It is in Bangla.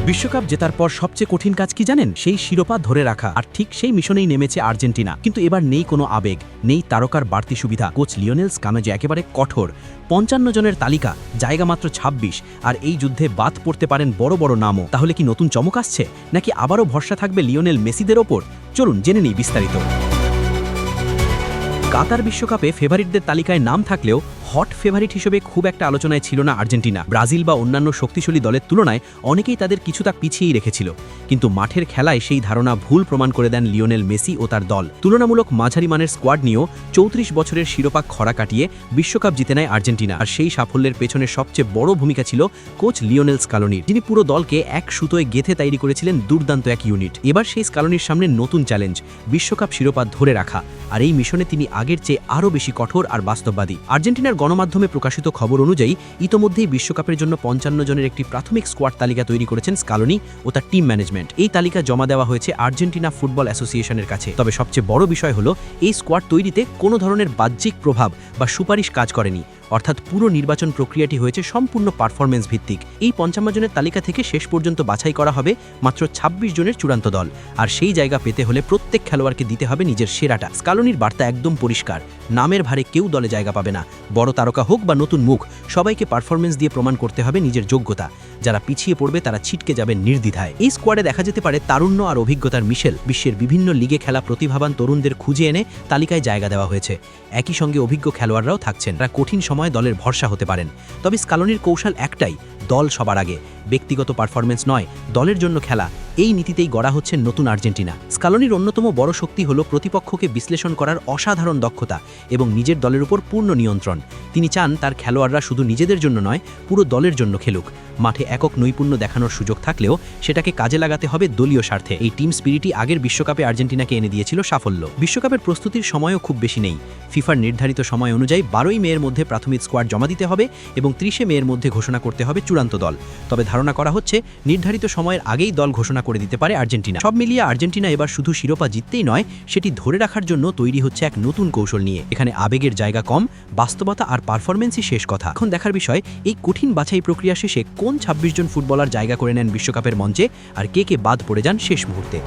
বিশ্বকাপ জেতার পর সবচেয়ে কঠিন কাজ কি জানেন? সেই শিরোপা ধরে রাখা। আর ঠিক সেই মিশনেই নেমেছে আর্জেন্টিনা। কিন্তু এবার নেই কোনো আবেগ, নেই তারকার বাড়তি সুবিধা। কোচ লিওনেল স্কালোনি একেবারে কঠোর। ৫৫ জনের তালিকা, জায়গা মাত্র ২৬। আর এই যুদ্ধে বাদ পড়তে পারেন বড় বড় নামও। তাহলে কি নতুন চমক আসছে, নাকি আবারও ভরসা থাকবে লিওনেল মেসিদের ওপর? চলুন জেনে নিই বিস্তারিত। কাতার বিশ্বকাপে ফেভারিটদের তালিকায় নাম থাকলেও হট ফেভারিট হিসেবে খুব একটা আলোচনায় ছিল না আর্জেন্টিনা। ব্রাজিল বা অন্যান্য শক্তিশালী দলের তুলনায় অনেকেই তাদের কিছুটা পিছিয়েই রেখেছিল। কিন্তু মাঠের খেলায় সেই ধারণা ভুল প্রমাণ করে দেন লিওনেল মেসি ও তার দল। তুলনামূলক মাঝারি মানের স্কোয়াড নিয়েও ৩৪ বছরের শিরোপা খরা কাটিয়ে বিশ্বকাপ জিতে নেয় আর্জেন্টিনা। আর সেই সাফল্যের পেছনে সবচেয়ে বড় ভূমিকা ছিল কোচ লিওনেল স্কালোনির, যিনি পুরো দলকে এক সুতোয় গেঁথে তৈরি করেছিলেন দুর্দান্ত এক ইউনিট। এবার সেই স্কালোনির সামনে নতুন চ্যালেঞ্জ, বিশ্বকাপ শিরোপা ধরে রাখা। আর এই মিশনে তিনি আগের চেয়ে আরও বেশি কঠোর আর বাস্তববাদী। আর্জেন্টিনার গণমাধ্যমে প্রকাশিত খবর অনুযায়ী ইতোমধ্যেই বিশ্বকাপের জন্য ৫৫ জনের একটি প্রাথমিক স্কোয়াড তালিকা তৈরি করেছেন স্কালোনি ও তার টিম ম্যানেজমেন্ট। এই তালিকা জমা দেওয়া হয়েছে আর্জেন্টিনা ফুটবল অ্যাসোসিয়েশনের কাছে। তবে সবচেয়ে বড় বিষয় হলো, এই স্কোয়াড তৈরিতে কোনো ধরনের বাহ্যিক প্রভাব বা সুপারিশ কাজ করেনি। অর্থাৎ পুরো নির্বাচন প্রক্রিয়াটি হয়েছে সম্পূর্ণ পারফরমেন্স ভিত্তিক। এই ৫৫ জনের তালিকা থেকে শেষ পর্যন্ত বাছাই করা হবে মাত্র ২৬ জনের চূড়ান্ত দল। আর সেই জায়গা পেতে হলে প্রত্যেক খেলোয়াড়কে দিতে হবে নিজের সেরাটা। স্কালোনির বার্তা একদম পরিষ্কার, নামের ভারে কেউ দলে জায়গা পাবে না। বড় তারকা হোক বা নতুন মুখ, সবাইকে পারফরমেন্স দিয়ে প্রমাণ করতে হবে নিজের যোগ্যতা। যারা পিছিয়ে পড়বে তারা ছিটকে যাবে নির্দ্বিধায়। এই স্কোয়াডে দেখা যেতে পারে তারুণ্য আর অভিজ্ঞতার মিশেল। বিশ্বের বিভিন্ন লিগে খেলা প্রতিভাবান তরুণদের খুঁজে এনে তালিকায় জায়গা দেওয়া হয়েছে। একই সঙ্গে অভিজ্ঞ খেলোয়াড়রাও থাকছেন, তারা কঠিন সময় দলের ভরসা হতে পারেন। তবে স্কালোনির কৌশল একটাই, দল সবার আগে, ব্যক্তিগত পারফরমেন্স নয়, দলের জন্য খেলা। এই নীতিতেই গড়া হচ্ছে নতুন আর্জেন্টিনা। স্কালোনির অন্যতম বড় শক্তি হল প্রতিপক্ষকে বিশ্লেষণ করার অসাধারণ দক্ষতা এবং নিজের দলের উপর পূর্ণ নিয়ন্ত্রণ। তিনি চান তার খেলোয়াড়রা শুধু নিজেদের জন্য নয়, পুরো দলের জন্য খেলুক। মাঠে একক নৈপুণ্য দেখানোর সুযোগ থাকলেও সেটাকে কাজে লাগাতে হবে দলীয় স্বার্থে। এই টিম স্পিরিটই আগের বিশ্বকাপে আর্জেন্টিনাকে এনে দিয়েছিল সাফল্য। বিশ্বকাপের প্রস্তুতির সময়ও খুব বেশি নেই। ফিফার নির্ধারিত সময় অনুযায়ী ১২ই মের মধ্যে প্রাথমিক স্কোয়াড জমা দিতে হবে এবং ৩০ মের মধ্যে ঘোষণা করতে হবে চূড়ান্ত দল। তবে ধারণা করা হচ্ছে নির্ধারিত সময়ের আগেই দল ঘোষণা করে দিতে পারে আর্জেন্টিনা। সব মিলিয়ে আর্জেন্টিনা এবার শুধু শিরোপা জিততেই নয়, সেটি ধরে রাখার জন্য তৈরি হচ্ছে এক নতুন কৌশল নিয়ে। এখানে আবেগের জায়গা কম, বাস্তবতা আর পারফরমেন্সই শেষ কথা। এখন দেখার বিষয়, এই কঠিন বাছাই প্রক্রিয়া শেষে কোন ২৬ জন ফুটবলার জায়গা করে নেন বিশ্বকাপের মঞ্চে, আর কে কে বাদ পড়ে যান শেষ মুহূর্তে।